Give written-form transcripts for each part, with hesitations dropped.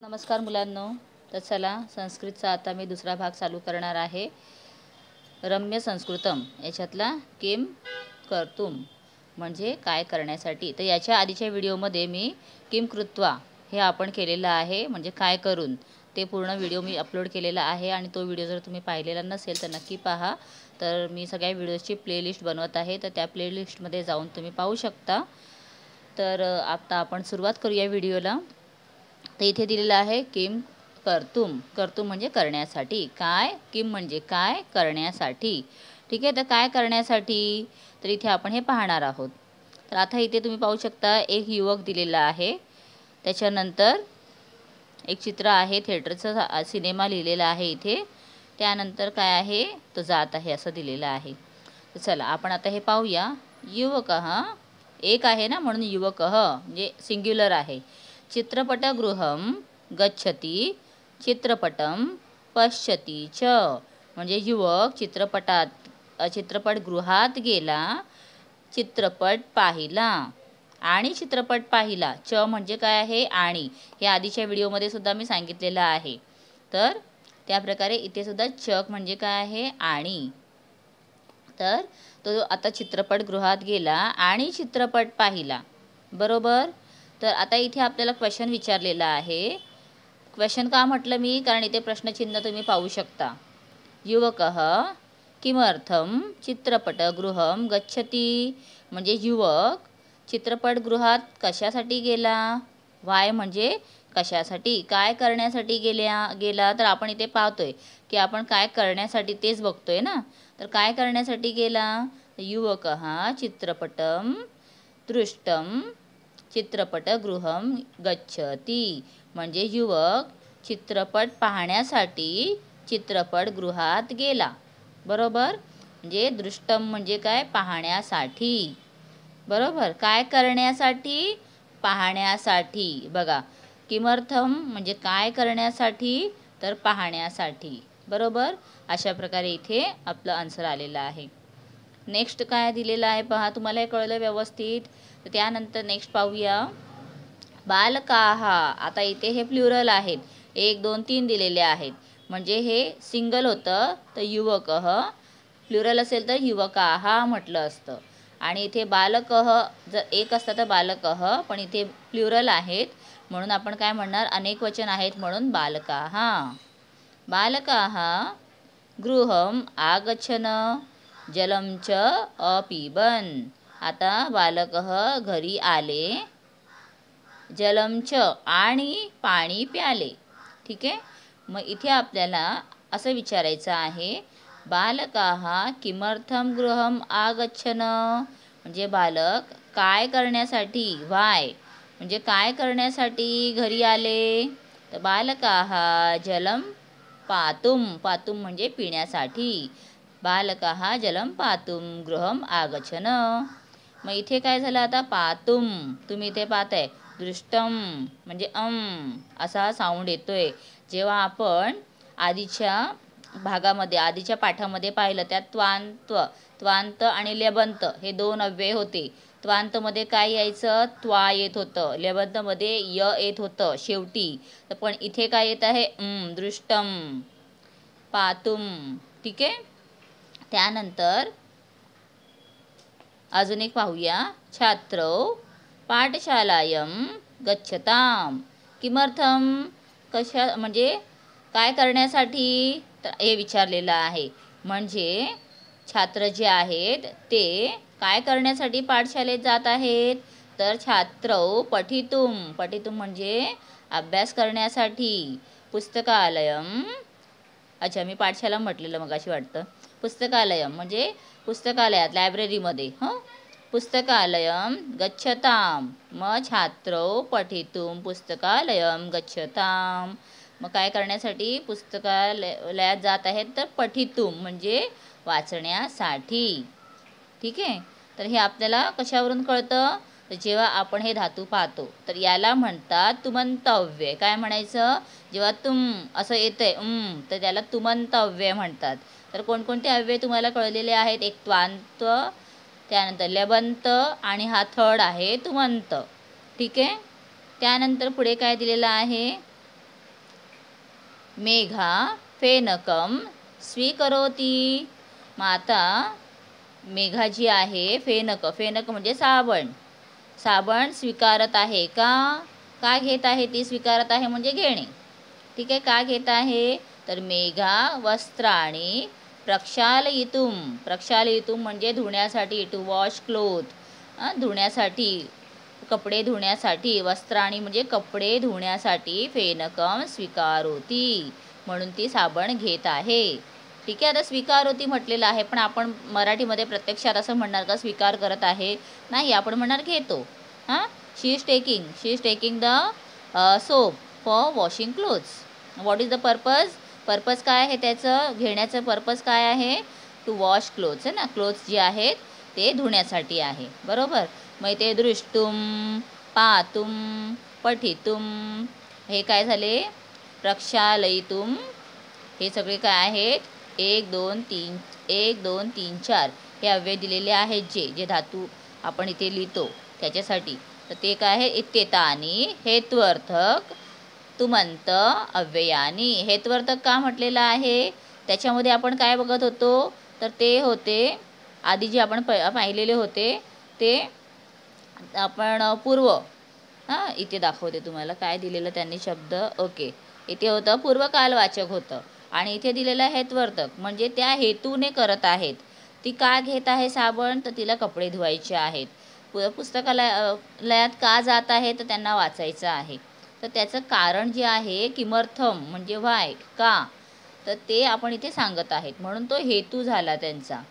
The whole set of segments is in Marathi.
नमस्कार मुलांनो. तर चला, संस्कृतचा आता मी दुसरा भाग चालू करणार आहे. रम्य संस्कृतम याच्यातला किम कर्तुम म्हणजे काय करण्यासाठी. तर याच्या आधीच्या व्हिडिओमध्ये मी किम कृत्वा हे आपण केलेलं आहे, म्हणजे काय करून. ते पूर्ण व्हिडिओ मी अपलोड केलेला आहे आणि तो व्हिडिओ जर तुम्ही पाहिलेला नसेल तर नक्की पहा. तर मी सगळ्या व्हिडिओची प्लेलिस्ट बनवत आहे, तर त्या प्लेलिस्टमध्ये जाऊन तुम्ही पाहू शकता. तर आता आपण सुरुवात करूया व्हिडिओला. तर इथे दिलेलं आहे किम कर्तुम. कर्तुम म्हणजे करण्यासाठी. काय? किम म्हणजे काय करण्यासाठी. ठीक आहे. तर काय करण्यासाठी, तर इथे आपण हे पाहणार आहोत. तर आता इथे तुम्ही पाहू शकता एक युवक दिलेला आहे, त्याच्यानंतर एक चित्र आहे, थिएटरचा सिनेमा लिहिलेला आहे इथे. त्यानंतर काय आहे, तो जात आहे असं दिलेलं आहे. तर चला आपण आता हे पाहूया. युवकः एक आहे ना, म्हणून युवकः म्हणजे सिंग्युलर आहे. चित्रपटगृहं गच्छति चित्रपटं पश्यति च, म्हणजे युवक चित्रपटगृहात गेला, चित्रपट पाहिला आणि चित्रपट पाहिला. च म्हणजे काय आहे, आणि. हे आधीच्या व्हिडिओमध्ये सुद्धा मी सांगितलेलं आहे. तर त्याप्रकारे इथे सुद्धा च म्हणजे काय आहे, आणि. तर तो आता चित्रपटगृहात गेला आणि चित्रपट पाहिला, बरोबर. तर आता इथे आपल्याला क्वेश्चन विचारलेला आहे. क्वेश्चन का म्हटलं मी, कारण इथे प्रश्नचिन्ह तुम्ही पाहू शकता. युवकः किमर्थं चित्रपटगृहं गच्छति, म्हणजे युवक चित्रपटगृहात कशासाठी गेला. वाय म्हणजे कशासाठी, काय करण्यासाठी गेला. तर आपण इथे पाहतोय की आपण काय करण्यासाठी तेच बघतोय ना. तर काय करण्यासाठी गेला. युवकः चित्रपटं दृष्टं चित्रपटगृहं गच्छति, म्हणजे युवक चित्रपट पाहण्यासाठी चित्रपटगृहात गेला, बरोबर. म्हणजे दृष्टम म्हणजे काय, पाहण्यासाठी, बरोबर. काय करण्यासाठी, पाहण्यासाठी. बघा, किमर्थम म्हणजे काय करण्यासाठी, तर पाहण्यासाठी, बरोबर. अशा प्रकारे इथे आपलं आन्सर आलेलं आहे. नेक्स्ट काय दिलेलं आहे पहा, तुम्हाला हे कळलं व्यवस्थित. तर त्यानंतर नेक्स्ट पाहूया. बालकाः, आता इथे हे प्लुरल आहेत, 1 2 3 दिलेले आहेत, म्हणजे हे सिंगल होतं तर युवकः, प्लुरल असेल तर युवकाः म्हटलं असतं. आणि इथे बालकः जर एक असतं तर बालकः, पण इथे प्लुरल आहेत म्हणून आपण काय म्हणणार, अनेक वचन आहेत म्हणून बालकाः. बालकाः गृहं आगच्छन् जलं च अपिबन्, आता बालकः घरी आले, जलं च आणि पाणी प्याले. ठीक आहे. मग इथे आपल्याला असं विचारायचं आहे, बालकाः किमर्थं गृहं आगच्छन्, म्हणजे बालक काय करण्यासाठी, वाय म्हणजे काय करण्यासाठी घरी आले. तर बालकाः जलं पातुं, पातुं म्हणजे पिण्यासाठी. बालकाः जलं पातुं गृहं आगच्छन्. मग इथे काय झालं, आता पातुं तुम्ही इथे पाहताय, दृष्टम म्हणजे असा साऊंड येतोय. जेव्हा आपण आधीच्या भागामध्ये, आधीच्या पाठामध्ये पाहिलं, त्यात त्वांत आणि लेबंत हे 2 अव्यय होते. त्वांतमध्ये काय यायचं, त्वा येत होतं, लेबंतमध्ये य येत होतं शेवटी. तर पण इथे काय येत आहे, दृष्टम पातुम. ठीक आहे. त्यानंतर अजून एक पाहूया. छात्रौ पाठशालायां गच्छताम, किमर्थं कशा म्हणजे काय करण्यासाठी, तर हे विचारलेलं आहे. म्हणजे छात्र जे आहेत ते काय करण्यासाठी पाठशाळेत जात आहेत, तर छात्रौ पठितुम, पठितुम म्हणजे अभ्यास करण्यासाठी. पुस्तकालयं, अच्छा मी पाठशाला म्हटलेलं मगाशी वाटतं. पुस्तकालयं म्हणजे पुस्तकालयात, लायब्ररीमध्ये. पुस्तकालयं गच्छताम, मग छात्रौ पठितुम पुस्तकालयं गच्छताम, मग काय करण्यासाठी पुस्तकालयात जात आहेत, तर पठितुम म्हणजे वाचण्यासाठी. ठीक आहे. तर हे आपल्याला कशावरून कळतं, तर जेव्हा आपण हे धातू पाहतो तर याला म्हणतात तुमंत अव्यय. काय म्हणायचं, जेव्हा असं येतंय तर त्याला तुमंत अव्यय म्हणतात. तर कोणकोणते अव्यय तुम्हाला कळलेले आहेत, एक त्वांत, त्यानंतर लेबंत आणि हा थर्ड आहे तुमंत. ठीक आहे. त्यानंतर पुढे काय दिलेलं आहे, मेघा फेनकम स्वीकरोति. मग आता मेघा जी आहे फेनक, फेनक म्हणजे साबण, साबण स्वीकारत आहे का? का घेत आहे ती? स्वीकारत आहे म्हणजे घेणे. ठीक आहे, का घेत आहे? तर मेघा वस्त्राणी प्रक्षालयितुम, प्रक्षालयितुम म्हणजे धुण्यासाठी, टू वॉश क्लोथ, धुण्यासाठी, कपडे धुण्यासाठी, वस्त्राणी म्हणजे कपडे धुण्यासाठी फेनकम स्वीकारोती, म्हणून ती साबण घेत आहे. ठीक आहे, आता स्वीकारोती म्हटलेलं आहे, पण आपण मराठीमध्ये प्रत्यक्षात असं म्हणणार का स्वीकार करत आहे? नाही, आपण म्हणणार घेतो. She is taking the soap for washing clothes. What is the purpose? Purpose काय आहे त्याचं? घेण्याचं पर्पज काय आहे? टू वॉश क्लोथ्स आहे ना, क्लोथ्स जे आहेत ते धुण्यासाठी आहे. बरोबर. मग इथे दृष्टुम, पातुम, पठितुम हे काय झाले? प्रक्षालयितुम हे सगळे काय आहेत? 1 2 3 1 2 3 4 हे अव्यय दिलेले आहेत, जे धातू आपण इथे लिहितो त्याच्यासाठी. तर ते काय आहे? इत्येतानी हेत्वर्थक तुमंत अव्ययानी. हेत्वर्थक का म्हटलेलं आहे? त्याच्यामध्ये आपण काय बघत होतो? तर ते होते आधी जे आपण पाहिलेले होते ते आपण पूर्व, इथे दाखवते तुम्हाला काय दिलेलं त्यांनी शब्द. ओके, इथे होतं पूर्वकालवाचक होतं आणि इथे दिलेलं हेत्वर्थक म्हणजे त्या हेतूने करत आहेत. ती का घेत आहे साबण? तर तिला कपडे धुवायचे आहेत. पुस्तकालयात का जात आहे? तर त्यांना वाचायचं आहे. तर त्याचं कारण जे आहे किमर्थम म्हणजे व्हाय, का, तर ते आपण इथे सांगत आहेत, म्हणून तो हेतू झाला त्यांचा.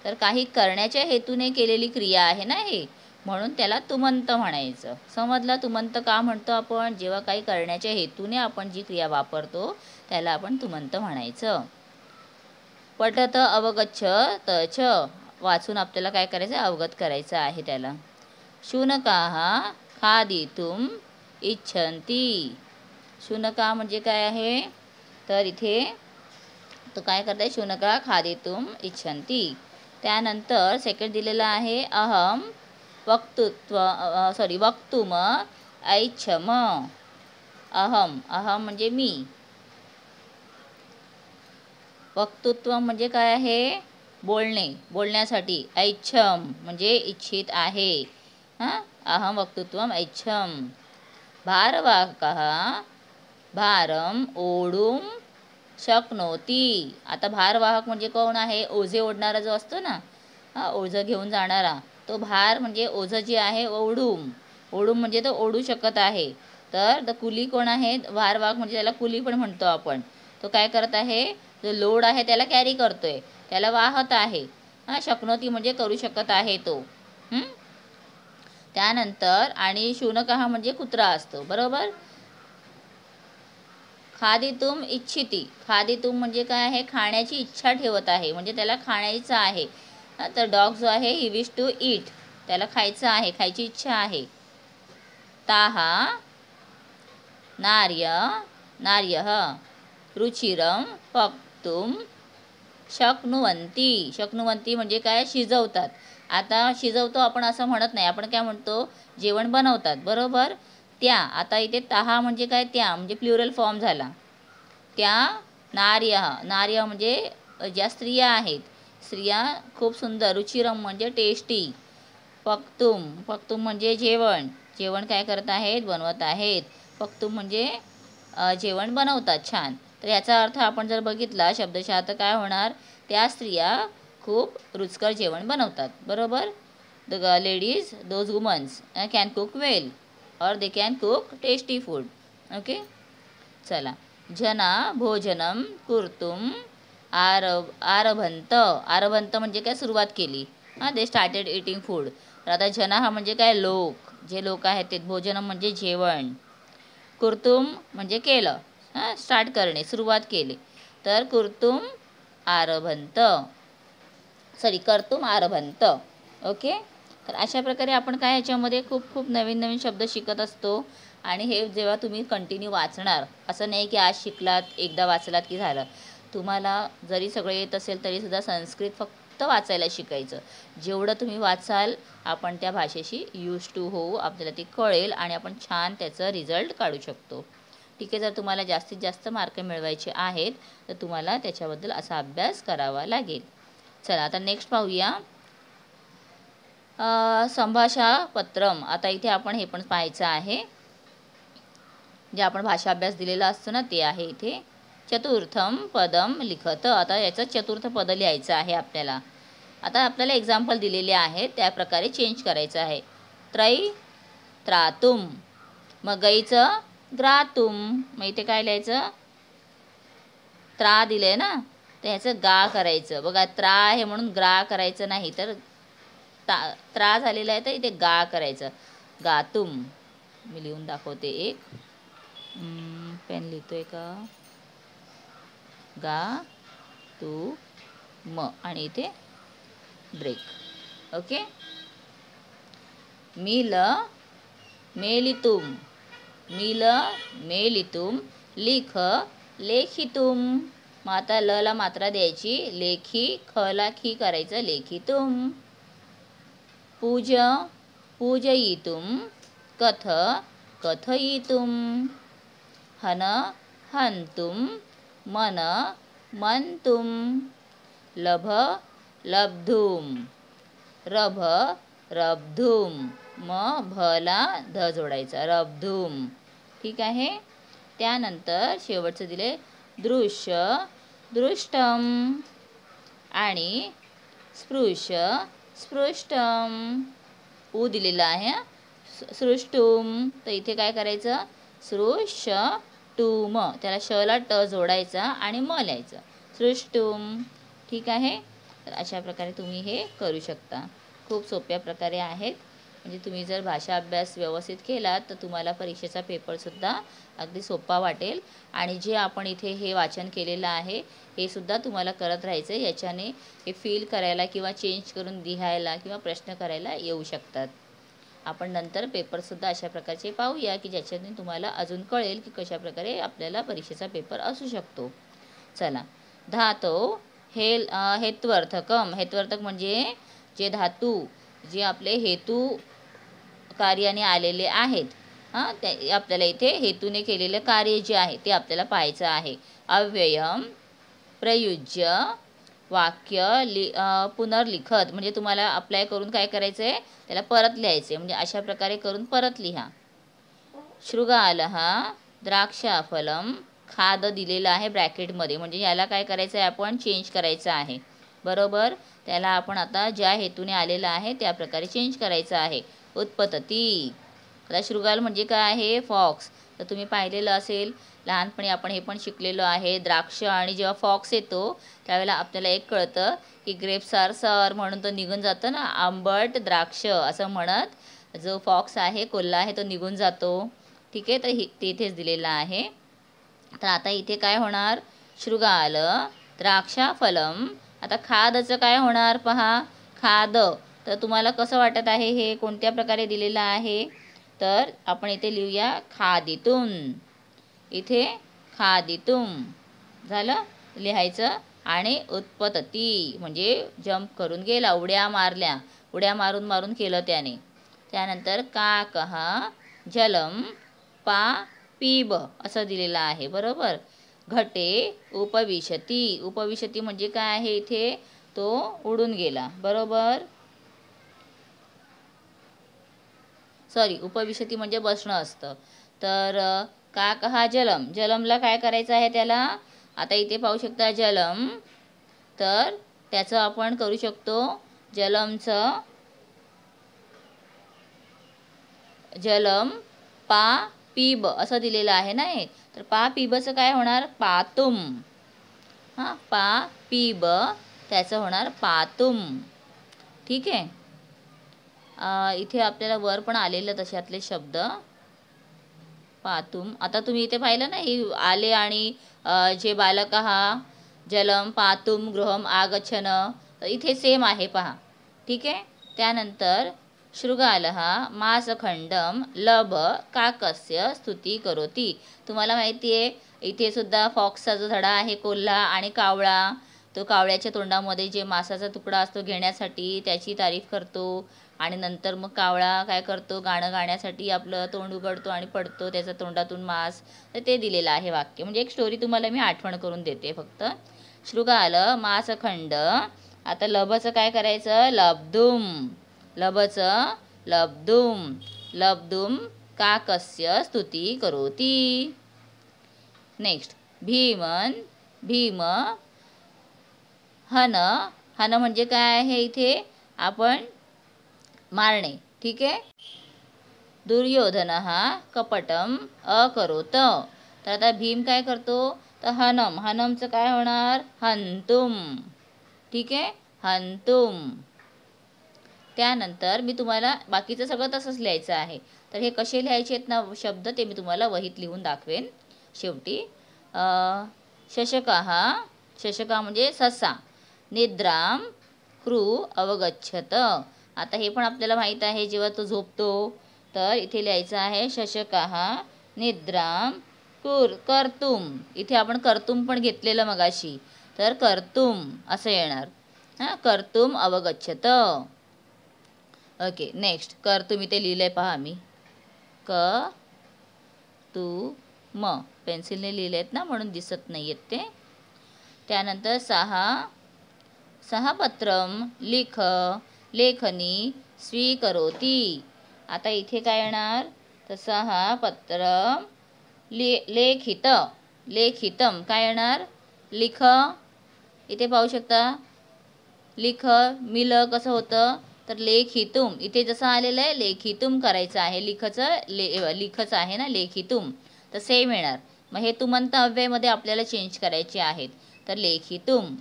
तर काही करण्याच्या हेतूने केलेली क्रिया आहे ना हे, म्हणून त्याला तुमंत म्हणायचं. समजलं? तुमंत का म्हणतो आपण? जेव्हा काही करण्याच्या हेतूने आपण जी क्रिया वापरतो त्याला आपण तुमंत म्हणायचं. पठत अवगच्छ तच, वाचून आपल्याला काय करायचं? अवगत करायचं आहे त्याला. शुनकाः खादितुम इच्छन्ति. शुनका म्हणजे काय आहे? तर इथे तो काय करताय? शुनका खादितुम इच्छन्ति. त्यानंतर सेकंड दिलेला आहे अहम वक्तुम ऐच्छम. अहम, अहम म्हणजे मी. वक्तृत्व म्हणजे काय आहे? बोलणे, बोलण्यासाठी. ऐच्छम म्हणजे इच्छित आहे. अहम वक्तृत्वम ऐच्छम. भारवाहकः भारम ओढुम शक्नोती. आता भारवाहक म्हणजे कोण आहे? ओझे ओढणारा जो असतो ना, ओझं घेऊन जाणारा, तो भार म्हणजे ओझं जे आहे ओढुम, ओढुम म्हणजे तो ओढू शकत आहे. तर द कुली कोण आहे? भारवाहक म्हणजे त्याला कुली पण म्हणतो आपण. तो काय करत आहे? जो लोड आहे त्याला कॅरी करतोय, त्याला वाहत आहे. शक्नोती म्हणजे करू शकत आहे तो. त्यानंतर आणि शुनकः म्हणजे कुत्रा असतो. बरोबर. खादितुम इच्छिती. खादितुम म्हणजे काय आहे? खाण्याची इच्छा ठेवत आहे, म्हणजे त्याला खाण्याचं आहे. तर डॉग जो आहे ही विश टू ईट, त्याला खायचं आहे, खायची इच्छा आहे. ताहा नार्यः रुचिरम पक्तुम शक्नुवन्ति. शक्नुवन्ति म्हणजे काय? शिजवतात. आता शिजवतो आपण असं म्हणत नाही, आपण काय म्हणतो? जेवण बनवतात. बरोबर. त्या, आता इथे ताहा म्हणजे काय? त्या म्हणजे प्लुरल फॉर्म झाला. त्या नार्यः, नार्य म्हणजे ज्या स्त्रिया आहेत, स्त्रिया खूप सुंदर. रुचिरम म्हणजे टेस्टी. पक्तुम, पक्तुम म्हणजे जेवण, जेवण काय करत आहेत? बनवत आहेत. पक्तुम म्हणजे जेवण बनवतात. छान. तर याचा अर्थ आपण जर बघितला शब्दशः तर काय होणार? त्या स्त्रिया खूप रुचकर जेवण बनवतात. बरोबर. The ladies, those womans can cook well और they can cook tasty food. Okay, चला. जना भोजनम कुर्तुम आरभंत. आरभंत म्हणजे काय? सुरुवात केली. They started eating food. तर आता जना हा म्हणजे काय? लोक, जे लोक आहेत ते. भोजनम म्हणजे जेवण. कुर्तुम म्हणजे केलं, स्टार्ट करणे, सुरुवात केली. तर कुर्तुम आरभंत, कर्तुम आरभंत. ओके. तर अशा प्रकारे आपण काय ह्याच्यामध्ये खूप खूप नवीन नवीन शब्द शिकत असतो. आणि हे जेव्हा तुम्ही कंटिन्यू वाचणार, असं नाही की आज शिकलात, एकदा वाचलात की झालं. तुम्हाला जरी सगळं येत असेल तरीसुद्धा संस्कृत फक्त वाचायला शिकायचं. जेवढं तुम्ही वाचाल आपण त्या भाषेशी यूज टू होऊ, आपल्याला ती कळेल आणि आपण छान त्याचं रिझल्ट काढू शकतो. ठीक आहे. जर तुम्हाला जास्तीत जास्त मार्क मिळवायचे आहेत तर तुम्हाला त्याच्याबद्दल असा अभ्यास करावा लागेल. चला आता नेक्स्ट पाहूया. संभाषापत्रम. आता इथे आपण हे पण पाहायचं आहे, जे आपण भाषा अभ्यास दिलेला असतो ना ते आहे इथे. चतुर्थम पदम लिखत. आता याचं चतुर्थ पद लिहायचं आहे आपल्याला. आता आपल्याला एक्झाम्पल दिलेले आहेत त्याप्रकारे चेंज करायचं आहे. त्रय त्रातुम. मग गाईचं ग्रातुम. मग इथे काय लिहायचं? त्रा दिलंय ना, तर ह्याचं गा करायचं. बघा त्रा आहे म्हणून ग्रा करायचं नाही, तर त्रा झालेला आहे तर इथे गा करायचं. गातुम. मी लिहून दाखवते एक. पेन लिहितोय का? गा तू म आणि इथे ब्रेक. ओके. मील मेलितुम. मील मेलितुम. लिख लेखितुम. मग आता ल ला मात्रा द्यायची. लेखी. ख ला खी करायचं. लेखितुम. पूज पूजयितुम. कथ कथयितुम. हन हन्तुम. मन मंतुम. लभ लब्धुम. रभ रब्धुम. मग भ ला ध जोडायचा. रब्धुम. ठीक आहे. त्यानंतर शेवटचं दिले दृश्य दृष्टम आणि स्पृश स्पृष्टम. ऊ दिलेला आहे. सृष्टुम. तर इथे काय करायचं? सृष्टुम. त्याला श ला ट जोडायचा आणि म लिहायचं. सृष्टुम. ठीक आहे. तर अशा प्रकारे तुम्ही हे करू शकता. खूप सोप्या प्रकारे आहेत. म्हणजे तुम्ही जर भाषा अभ्यास व्यवस्थित केलात तर तुम्हाला परीक्षेचा पेपरसुद्धा अगदी सोपा वाटेल. आणि जे आपण इथे हे वाचन केलेलं आहे हे सुद्धा तुम्हाला करत राहायचं. याच्याने हे फील करायला किंवा चेंज करून लिहायला किंवा प्रश्न करायला येऊ शकतात. आपण नंतर पेपरसुद्धा अशा प्रकारचे पाहूया की ज्याच्याने तुम्हाला अजून कळेल की कशाप्रकारे आपल्याला परीक्षेचा पेपर असू शकतो. चला. धातो हेत्वर्थकम. हेत्वर्थक म्हणजे जे धातू जे आपले हेतू कार्याने आलेले आहेत. ते आपल्याला इथे हेतूने केलेलं कार्य जे आहे ते आपल्याला पाहायचं आहे. अव्ययम प्रयुज्य वाक्य पुनर्लिखत. म्हणजे तुम्हाला अप्लाय करून काय करायचं आहे? त्याला परत लिहायचे. म्हणजे अशा प्रकारे करून परत लिहा. शृगालः द्राक्षाफलम. खाद दिलेलं आहे ब्रॅकेटमध्ये. म्हणजे याला काय करायचं आहे? आपण चेंज करायचं आहे. बरोबर. त्याला आपण आता ज्या हेतूने आलेलं आहे त्या प्रकारे चेंज करायचं आहे. उत्पतती. आता शृगाल म्हणजे काय आहे? फॉक्स. तर तुम्ही पाहिलेलं असेल लहानपणी, आपण हे पण शिकलेलो आहे. द्राक्ष आणि जेव्हा फॉक्स येतो त्यावेळेला आपल्याला एक कळतं की ग्रेप्स आर सर म्हणून तो निघून जातं ना. आंबट द्राक्ष असं म्हणत जो फॉक्स आहे, कोल्हा आहे, तो निघून जातो. ठीक आहे. तर ते इथेच दिलेलं आहे. तर आता इथे काय होणार? शृगाल द्राक्षाफलम. आता खादचं काय होणार पहा. खाद. तर तुम्हाला कसं वाटत आहे? हे कोणत्या प्रकारे दिलेलं आहे? तर आपण इथे लिहूया खादितून. इथे खादितुम झालं लिहायचं. आणि उत्पतती म्हणजे जंप करून गेला, उड्या मारल्या. उड्या मारून मारून केलं त्याने. त्यानंतर काकः जलम पा पीब असं दिलेलं आहे. बरोबर. घटे उपविशती. उपविशती म्हणजे काय आहे? इथे तो उडून गेला. बरोबर. सॉरी, उपविशती म्हणजे बसणं असतं. तर काकः जलम. जलमला काय करायचं आहे त्याला? आता इथे पाहू शकता जलम. तर त्याचं आपण करू शकतो जलमचं जलम पा पीब असं दिलेलं आहे ना हे. तर पा पीबचं काय होणार? पातुम. पा पीब त्याचं होणार पातुम. ठीक आहे. इथे आपल्याला वर पण आलेलं तशातले शब्द पातुम. आता तुम्ही इथे पाहिलं ना ही आले आणि जे बालकः जलम पातुम गृहम आगच्छन. तर इथे सेम आहे पहा. ठीक आहे. त्यानंतर शृगालः मासखंडम लभ काकस्य स्तुती करोती. तुम्हाला माहिती आहे इथे सुद्धा फॉक्सचा जो धडा आहे, कोल्हा आणि कावळा, तो कावळ्याच्या तोंडामध्ये जे मासाचा तुकडा असतो घेण्यासाठी त्याची तारीफ करतो. आणि नंतर मग कावळा काय करतो, गाणं गाण्यासाठी आपलं तोंड उघडतो आणि पडतो, त्याच्या तोंडातून मांस. तर ते दिलेलं आहे वाक्य. म्हणजे एक स्टोरी तुम्हाला मी आठवण करून देते फक्त. शृगाल मांसखंड. आता लभचं काय करायचं, लब्धुम. लभचं लब्धुम. लब्धुम काकस्य स्तुती करोति. नेक्स्ट भीमन. भीम. हन. हन म्हणजे काय आहे इथे, आपण मारणे. ठीक आहे. दुर्योधन हा कपटम अकरोत. तर आता भीम काय करतो, तर हनम. हनमचं काय होणार, हंतुम. ठीक आहे, हंतुम. त्यानंतर मी तुम्हाला बाकीचं सगळं तसंच लिहायचं आहे. तर हे कसे लिहायचे आहेत ना शब्द, ते मी तुम्हाला वहीत लिहून दाखवेन शेवटी. शशकाः. शशका म्हणजे ससा. निद्राम क्रू अवगच्छत. आता हे पण आपल्याला माहीत आहे, जेव्हा तो झोपतो तर इथे लिहायचं आहे शशकाः निद्राम कर्तुम. इथे आपण कर्तुम पण घेतलेलं मगाशी, तर कर्तुम असं येणार. कर्तुम अवगच्छत. ओके. नेक्स्ट कर्तुम इथे लिहिलंय पहा मी, क तू म. पेन्सिलने लिहिले आहेत ना, म्हणून दिसत नाही आहेत ते. त्यानंतर सहा पत्रम लिख लेखनी स्वीकरोति. आता इथे काय येणार, तर सहा पत्रम लेखित. लेखितम काय येणार, लिख. इथे पाहू शकता लिख मिल कसं होतं, तर लेखितुम. इथे जसं आलेलं आहे लेखितुम करायचं आहे. लिखच आहे ना लेखितुम, तर सेम येणार. मग हे तुमंत अव्ययमध्ये आपल्याला चेंज करायचे आहेत. तर लेखितुम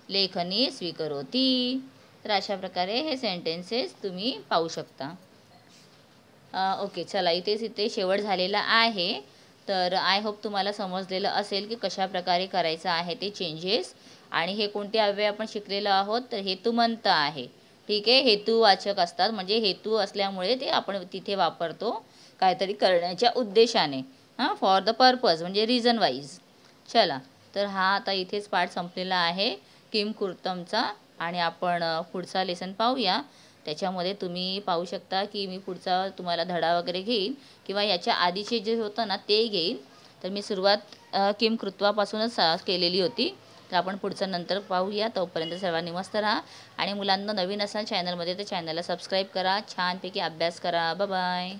लेखनी स्वीकरोति. तर अशा प्रकारे हे सेंटेन्सेस तुम्ही पाहू शकता. ओके, चला इथे शेवट झालेला आहे. तर आय होप तुम्हाला समजलेलं असेल की कशा प्रकारे करायचं आहे ते चेंजेस. आणि हे कोणते अव्यय आपण शिकलेलो आहोत, तर हेतुमंत आहे. ठीक आहे, हेतुवाचक असतात, म्हणजे हेतू असल्यामुळे ते आपण तिथे वापरतो काहीतरी करण्याच्या उद्देशाने. फॉर द पर्पज म्हणजे रिझन वाईज. चला, तर हा आता इथेच पाठ संपलेला आहे किम कृतमचा. आणि आपण पुढचा लेसन पाहूया. त्याच्यामध्ये तुम्ही पाहू शकता की मी पुढचा तुम्हाला धडा वगैरे घेईन, किंवा याच्या आधीचे जे होतं ना ते घेईन. तर मी सुरुवात किम कृत्वापासूनच केलेली होती. तर आपण पुढचं नंतर पाहूया. तोपर्यंत सर्वांनी मस्त राहा. आणि मुलांना नवीन असाल चॅनलमध्ये तर चॅनलला सबस्क्राईब करा. छानपैकी अभ्यास करा. बाय.